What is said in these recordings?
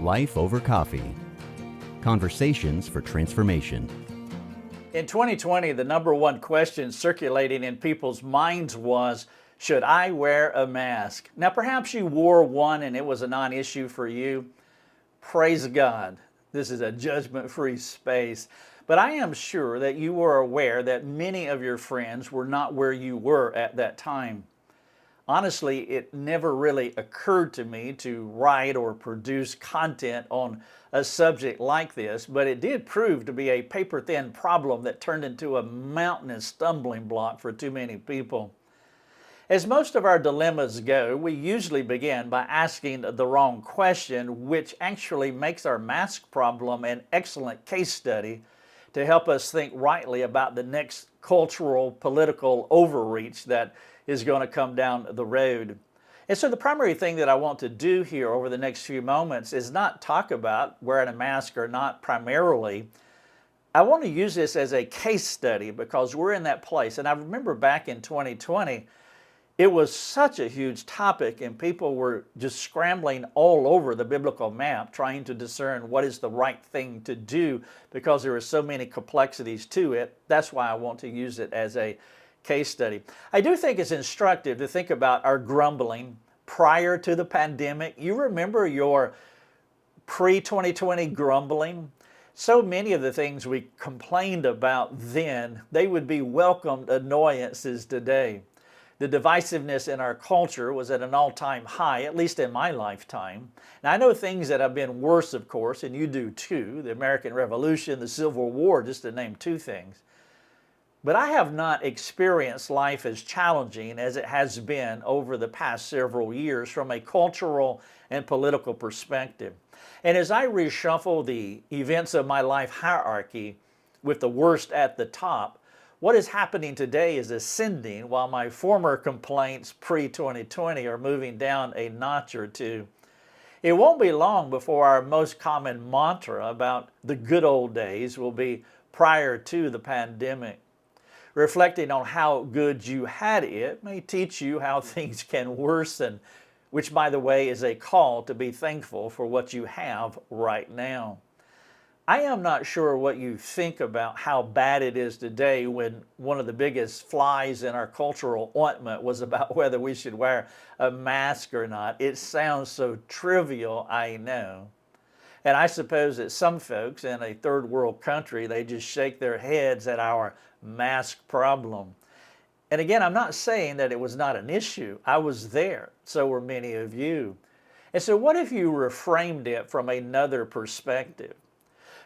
Life over coffee. Conversations for transformation. In 2020, the number one question circulating in people's minds was, should I wear a mask? Now, perhaps you wore one and it was a non-issue for you. Praise God. This is a judgment-free space. But I am sure that you were aware that many of your friends were not where you were at that time. Honestly, it never really occurred to me to write or produce content on a subject like this, but it did prove to be a paper-thin problem that turned into a mountainous stumbling block for too many people. As most of our dilemmas go, we usually begin by asking the wrong question, which actually makes our mask problem an excellent case study to help us think rightly about the next cultural, political overreach that is going to come down the road. And so the primary thing that I want to do here over the next few moments is not talk about wearing a mask or not primarily. I want to use this as a case study because we're in that place. And I remember back in 2020, it was such a huge topic and people were just scrambling all over the biblical map trying to discern what is the right thing to do because there are so many complexities to it. That's why I want to use it as a case study. I do think it's instructive to think about our grumbling prior to the pandemic. You remember your pre-2020 grumbling? So many of the things we complained about then, they would be welcomed annoyances today. The divisiveness in our culture was at an all-time high, at least in my lifetime. Now, I know things that have been worse, of course, and you do too, the American Revolution, the Civil War, just to name two things. But I have not experienced life as challenging as it has been over the past several years from a cultural and political perspective. And as I reshuffle the events of my life hierarchy with the worst at the top, what is happening today is ascending while my former complaints pre-2020 are moving down a notch or two. It won't be long before our most common mantra about the good old days will be prior to the pandemic. Reflecting on how good you had it may teach you how things can worsen, which, by the way, is a call to be thankful for what you have right now. I am not sure what you think about how bad it is today when one of the biggest flies in our cultural ointment was about whether we should wear a mask or not. It sounds so trivial, I know. And I suppose that some folks in a third world country, they just shake their heads at our mask problem. And again, I'm not saying that it was not an issue. I was there. So were many of you. And so what if you reframed it from another perspective?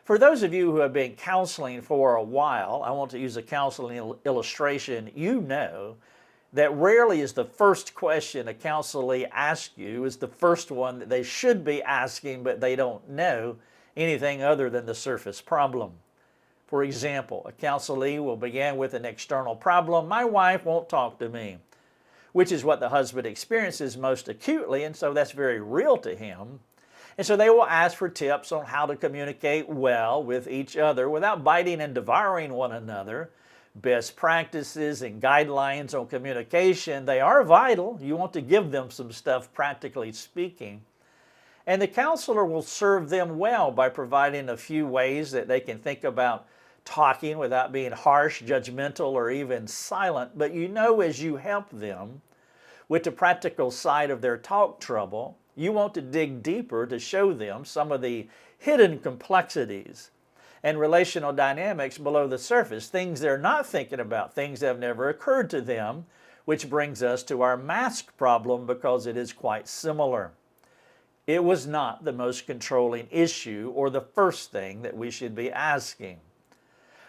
For those of you who have been counseling for a while, I want to use a counseling illustration. You know that rarely is the first question a counselee asks you is the first one that they should be asking, but they don't know anything other than the surface problem. For example, a counselee will begin with an external problem. My wife won't talk to me, which is what the husband experiences most acutely, and so that's very real to him. And so they will ask for tips on how to communicate well with each other without biting and devouring one another. Best practices and guidelines on communication, they are vital. You want to give them some stuff, practically speaking. And the counselor will serve them well by providing a few ways that they can think about talking without being harsh, judgmental, or even silent. But you know, as you help them with the practical side of their talk trouble, you want to dig deeper to show them some of the hidden complexities and relational dynamics below the surface, things they're not thinking about, things that have never occurred to them, which brings us to our mask problem because it is quite similar. It was not the most controlling issue or the first thing that we should be asking.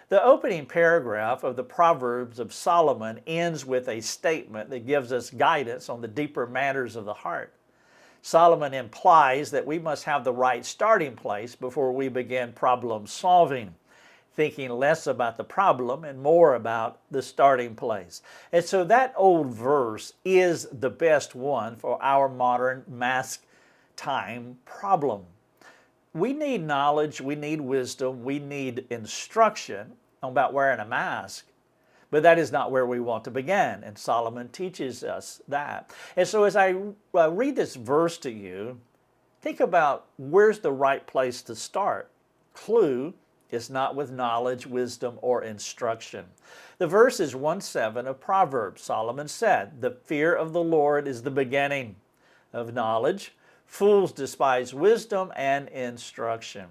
The opening paragraph of the Proverbs of Solomon ends with a statement that gives us guidance on the deeper matters of the heart. Solomon implies that we must have the right starting place before we begin problem solving, thinking less about the problem and more about the starting place. And so that old verse is the best one for our modern mask time problem. We need knowledge, we need wisdom, we need instruction about wearing a mask. But that is not where we want to begin, and Solomon teaches us that. And so as I read this verse to you, Think about where's the right place to start. Clue is not with knowledge, wisdom, or instruction. The verse is 1:7 of Proverbs. Solomon said, "The fear of the Lord is the beginning of knowledge. Fools despise wisdom and instruction."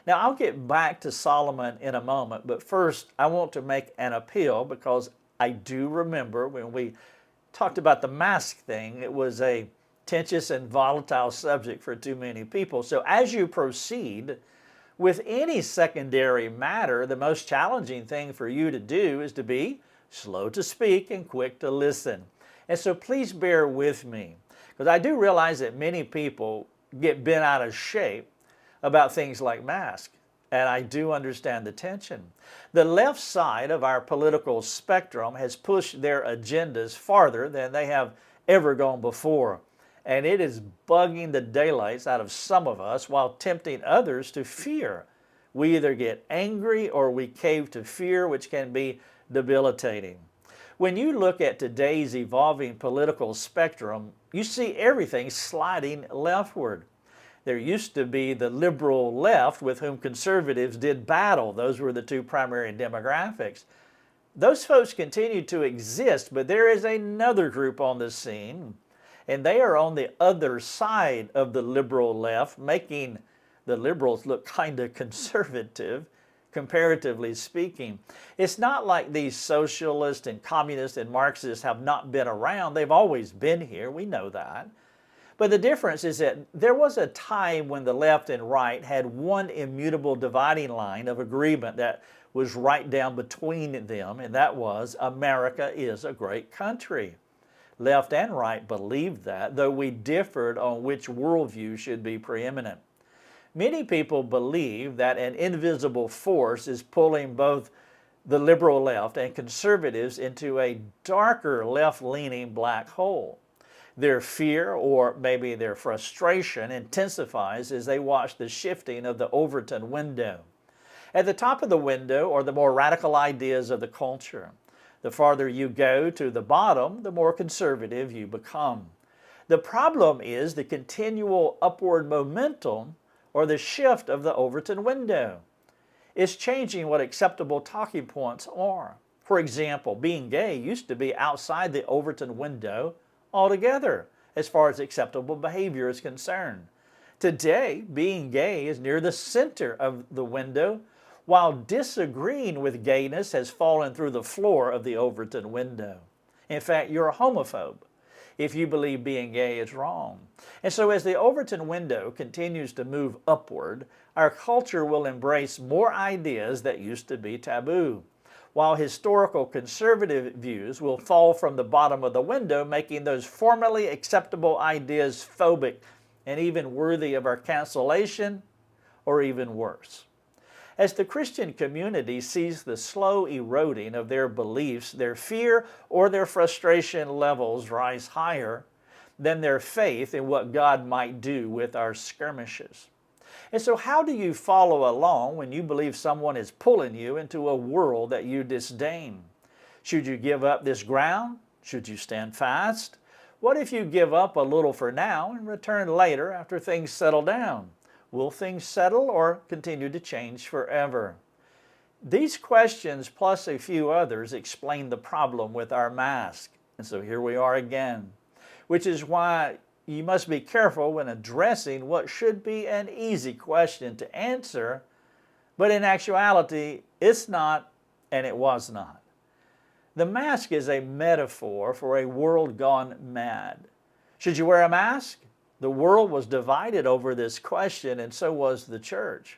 Now, I'll get back to Solomon in a moment, but first I want to make an appeal because I do remember when we talked about the mask thing, it was a contentious and volatile subject for too many people. So as you proceed with any secondary matter, the most challenging thing for you to do is to be slow to speak and quick to listen. And so please bear with me, because I do realize that many people get bent out of shape about things like masks, and I do understand the tension. The left side of our political spectrum has pushed their agendas farther than they have ever gone before, and it is bugging the daylights out of some of us while tempting others to fear. We either get angry or we cave to fear, which can be debilitating. When you look at today's evolving political spectrum, you see everything sliding leftward. There used to be the liberal left with whom conservatives did battle. Those were the two primary demographics. Those folks continue to exist, but there is another group on the scene, and they are on the other side of the liberal left, making the liberals look kind of conservative, comparatively speaking. It's not like these socialists and communists and Marxists have not been around. They've always been here. We know that. But the difference is that there was a time when the left and right had one immutable dividing line of agreement that was right down between them, and that was America is a great country. Left and right believed that, though we differed on which worldview should be preeminent. Many people believe that an invisible force is pulling both the liberal left and conservatives into a darker left-leaning black hole. Their fear, or maybe their frustration, intensifies as they watch the shifting of the Overton window. At the top of the window are the more radical ideas of the culture. The farther you go to the bottom, the more conservative you become. The problem is the continual upward momentum or the shift of the Overton window. It's changing what acceptable talking points are. For example, being gay used to be outside the Overton window altogether as far as acceptable behavior is concerned. Today, being gay is near the center of the window, while disagreeing with gayness has fallen through the floor of the Overton window. In fact, you're a homophobe if you believe being gay is wrong. And so as the Overton window continues to move upward, our culture will embrace more ideas that used to be taboo, while historical conservative views will fall from the bottom of the window, making those formerly acceptable ideas phobic and even worthy of our cancellation, or even worse. As the Christian community sees the slow eroding of their beliefs, their fear or their frustration levels rise higher than their faith in what God might do with our skirmishes. And so how do you follow along when you believe someone is pulling you into a world that you disdain? Should you give up this ground? Should you stand fast? What if you give up a little for now and return later after things settle down? Will things settle or continue to change forever? These questions, plus a few others, explain the problem with our mask. And so here we are again, which is why you must be careful when addressing what should be an easy question to answer, but in actuality, it's not and it was not. The mask is a metaphor for a world gone mad. Should you wear a mask? The world was divided over this question, and so was the church.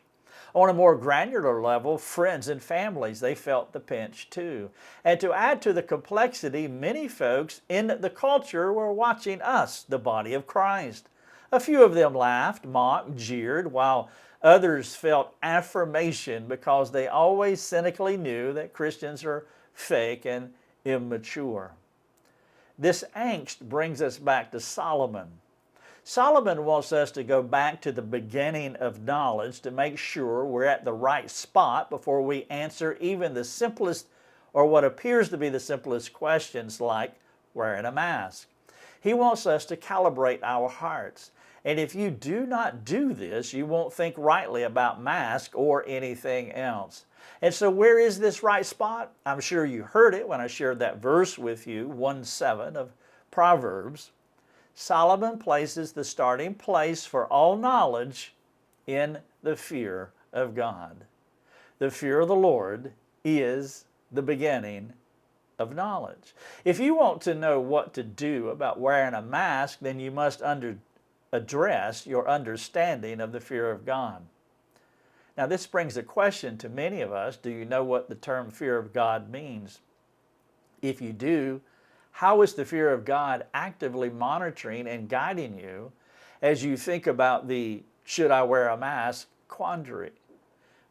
On a more granular level, friends and families, they felt the pinch too. And to add to the complexity, many folks in the culture were watching us, the body of Christ. A few of them laughed, mocked, jeered, while others felt affirmation because they always cynically knew that Christians are fake and immature. This angst brings us back to Solomon. Solomon wants us to go back to the beginning of knowledge to make sure we're at the right spot before we answer even the simplest or what appears to be the simplest questions like wearing a mask. He wants us to calibrate our hearts. And if you do not do this, you won't think rightly about mask or anything else. And so where is this right spot? I'm sure you heard it when I shared that verse with you, 1:7 of Proverbs. Solomon places the starting place for all knowledge in the fear of God. The fear of the Lord is the beginning of knowledge. If you want to know what to do about wearing a mask, then you must address your understanding of the fear of God. Now, this brings a question to many of us. Do you know what the term fear of God means? If you do, how is the fear of God actively monitoring and guiding you as you think about the should I wear a mask quandary?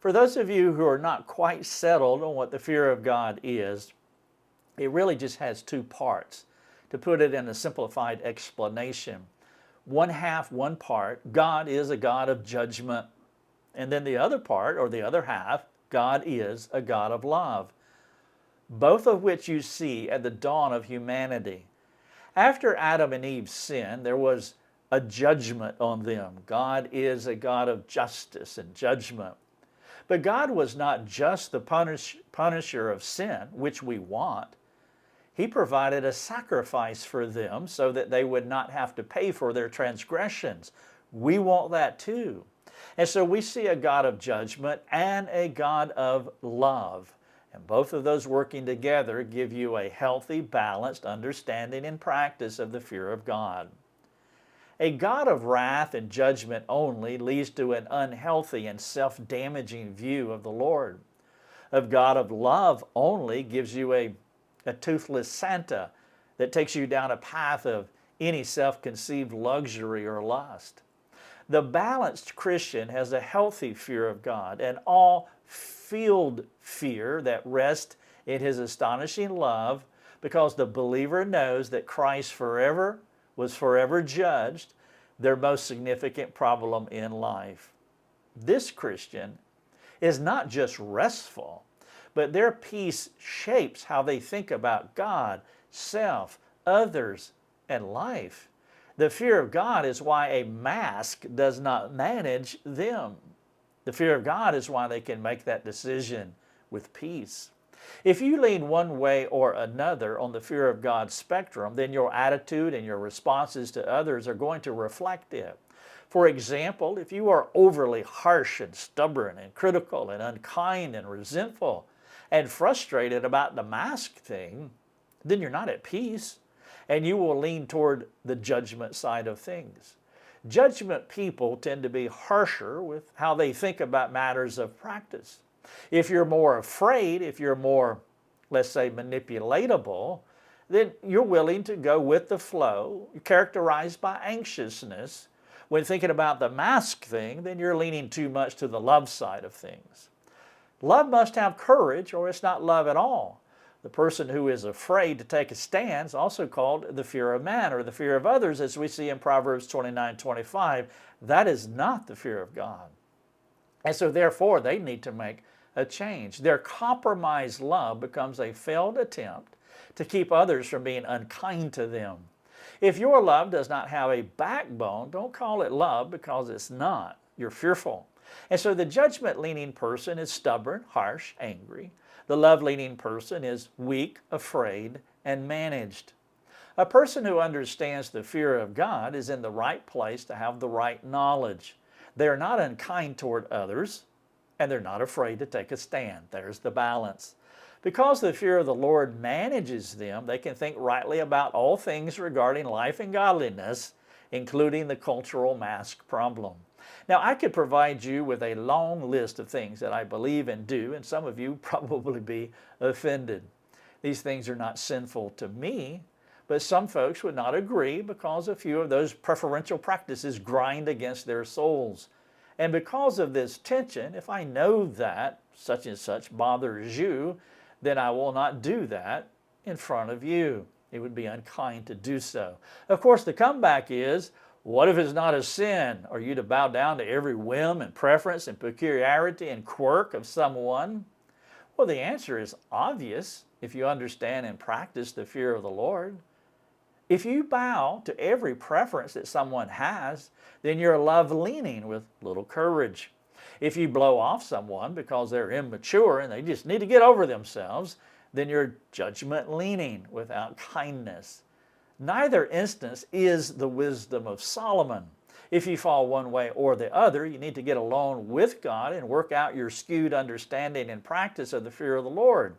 For those of you who are not quite settled on what the fear of God is, it really just has two parts. To put it in a simplified explanation, one part, God is a God of judgment. And then the other part, or the other half, God is a God of love. Both of which you see at the dawn of humanity. After Adam and Eve sinned, there was a judgment on them. God is a God of justice and judgment. But God was not just the punisher of sin, which we want. He provided a sacrifice for them so that they would not have to pay for their transgressions. We want that too. And so we see a God of judgment and a God of love. And both of those working together give you a healthy, balanced understanding and practice of the fear of God. A God of wrath and judgment only leads to an unhealthy and self-damaging view of the Lord. A God of love only gives you a toothless Santa that takes you down a path of any self-conceived luxury or lust. The balanced Christian has a healthy fear of God, an all-filled fear that rests in His astonishing love, because the believer knows that Christ was forever judged, their most significant problem in life. This Christian is not just restful, but their peace shapes how they think about God, self, others, and life. The fear of God is why a mask does not manage them. The fear of God is why they can make that decision with peace. If you lean one way or another on the fear of God spectrum, then your attitude and your responses to others are going to reflect it. For example, if you are overly harsh and stubborn and critical and unkind and resentful and frustrated about the mask thing, then you're not at peace, and you will lean toward the judgment side of things. Judgment people tend to be harsher with how they think about matters of practice. If you're more afraid, if you're more, let's say, manipulatable, then you're willing to go with the flow, characterized by anxiousness. When thinking about the mask thing, then you're leaning too much to the love side of things. Love must have courage, or it's not love at all. The person who is afraid to take a stand is also called the fear of man, or the fear of others, as we see in Proverbs 29:25. That is not the fear of God. And so therefore, they need to make a change. Their compromised love becomes a failed attempt to keep others from being unkind to them. If your love does not have a backbone, don't call it love, because it's not. You're fearful. And so the judgment-leaning person is stubborn, harsh, angry. The love-leaning person is weak, afraid, and managed. A person who understands the fear of God is in the right place to have the right knowledge. They are not unkind toward others, and they're not afraid to take a stand. There's the balance. Because the fear of the Lord manages them, they can think rightly about all things regarding life and godliness, including the cultural mask problem. Now, I could provide you with a long list of things that I believe and do, and some of you probably be offended. These things are not sinful to me, but some folks would not agree because a few of those preferential practices grind against their souls. And because of this tension, if I know that such and such bothers you, then I will not do that in front of you. It would be unkind to do so. Of course, the comeback is, what if it's not a sin? Are you to bow down to every whim and preference and peculiarity and quirk of someone? Well, the answer is obvious if you understand and practice the fear of the Lord. If you bow to every preference that someone has, then you're love-leaning with little courage. If you blow off someone because they're immature and they just need to get over themselves, then you're judgment-leaning without kindness. Neither instance is the wisdom of Solomon. If you fall one way or the other, you need to get alone with God and work out your skewed understanding and practice of the fear of the Lord.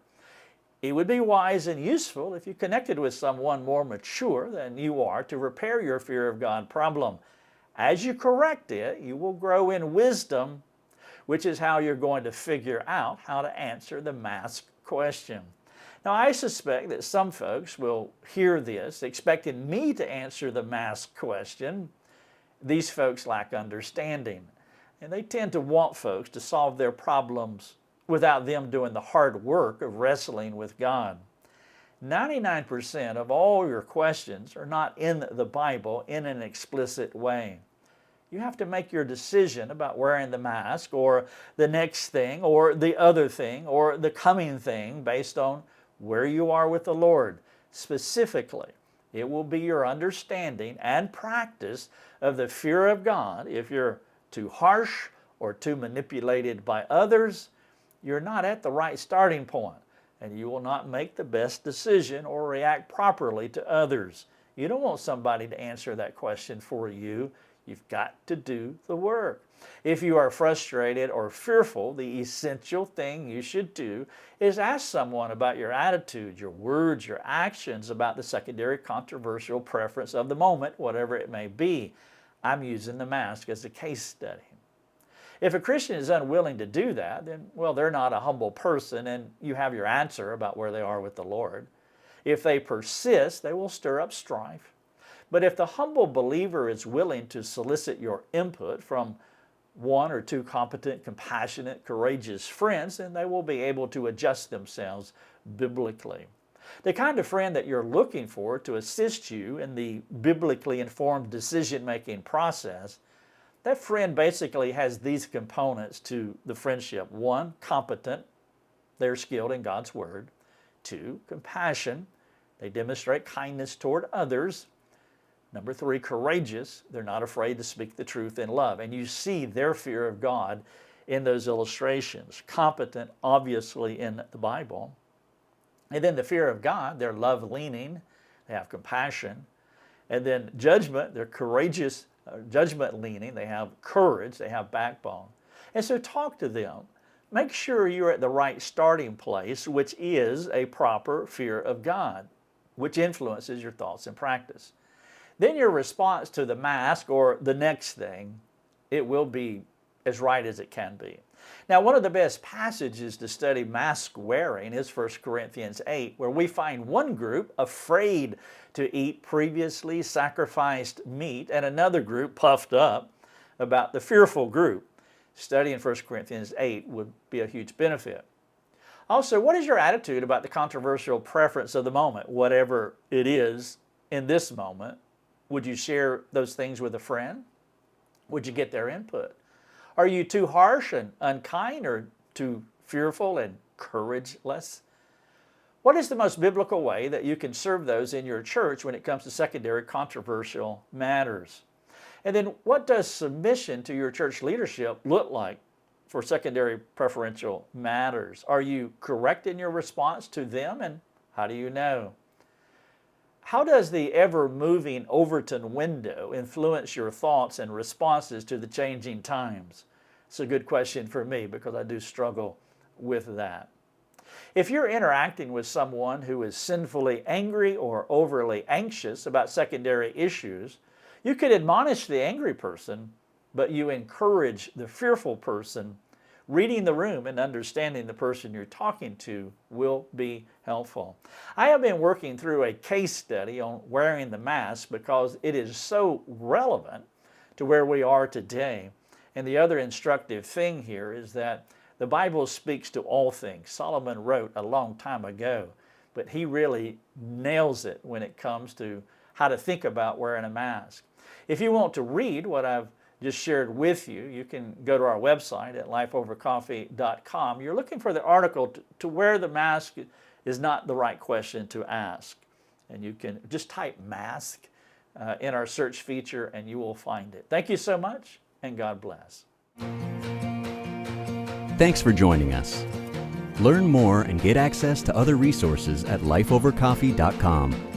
It would be wise and useful if you connected with someone more mature than you are to repair your fear of God problem. As you correct it, you will grow in wisdom, which is how you're going to figure out how to answer the mask question. Now, I suspect that some folks will hear this expecting me to answer the mask question. These folks lack understanding, and they tend to want folks to solve their problems without them doing the hard work of wrestling with God. 99% of all your questions are not in the Bible in an explicit way. You have to make your decision about wearing the mask or the next thing or the other thing or the coming thing based on where you are with the Lord. Specifically, it will be your understanding and practice of the fear of God. If you're too harsh or too manipulated by others, you're not at the right starting point, and you will not make the best decision or react properly to others. You don't want somebody to answer that question for you. You've got to do the work. If you are frustrated or fearful, the essential thing you should do is ask someone about your attitude, your words, your actions about the secondary controversial preference of the moment, whatever it may be. I'm using the mask as a case study. If a Christian is unwilling to do that, then, well, they're not a humble person, and you have your answer about where they are with the Lord. If they persist, they will stir up strife. But if the humble believer is willing to solicit your input from one or two competent, compassionate, courageous friends, then they will be able to adjust themselves biblically. The kind of friend that you're looking for to assist you in the biblically informed decision-making process, that friend basically has these components to the friendship. 1, competent. They're skilled in God's Word. 2, compassion. They demonstrate kindness toward others. Number 3, courageous. They're not afraid to speak the truth in love. And you see their fear of God in those illustrations. Competent, obviously, in the Bible. And then the fear of God, they're love-leaning. They have compassion. And then judgment, they're courageous, judgment-leaning. They have courage. They have backbone. And so talk to them. Make sure you're at the right starting place, which is a proper fear of God, which influences your thoughts and practice. Then your response to the mask or the next thing, it will be as right as it can be. Now, one of the best passages to study mask wearing is 1 Corinthians 8, where we find one group afraid to eat previously sacrificed meat and another group puffed up about the fearful group. Studying 1 Corinthians 8 would be a huge benefit. Also, what is your attitude about the controversial preference of the moment, whatever it is in this moment? Would you share those things with a friend? Would you get their input? Are you too harsh and unkind or too fearful and courageless? What is the most biblical way that you can serve those in your church when it comes to secondary controversial matters? And then what does submission to your church leadership look like for secondary preferential matters? Are you correct in your response to them, and how do you know? How does the ever-moving Overton window influence your thoughts and responses to the changing times? It's a good question for me because I do struggle with that. If you're interacting with someone who is sinfully angry or overly anxious about secondary issues, you could admonish the angry person, but you encourage the fearful person. Reading the room and understanding the person you're talking to will be helpful. I have been working through a case study on wearing the mask because it is so relevant to where we are today. And the other instructive thing here is that the Bible speaks to all things. Solomon wrote a long time ago, but he really nails it when it comes to how to think about wearing a mask. If you want to read what I've just shared with you, you can go to our website at lifeovercoffee.com. You're looking for the article to wear the mask is not the right question to ask. And you can just type mask in our search feature and you will find it. Thank you so much, and God bless. Thanks for joining us. Learn more and get access to other resources at lifeovercoffee.com.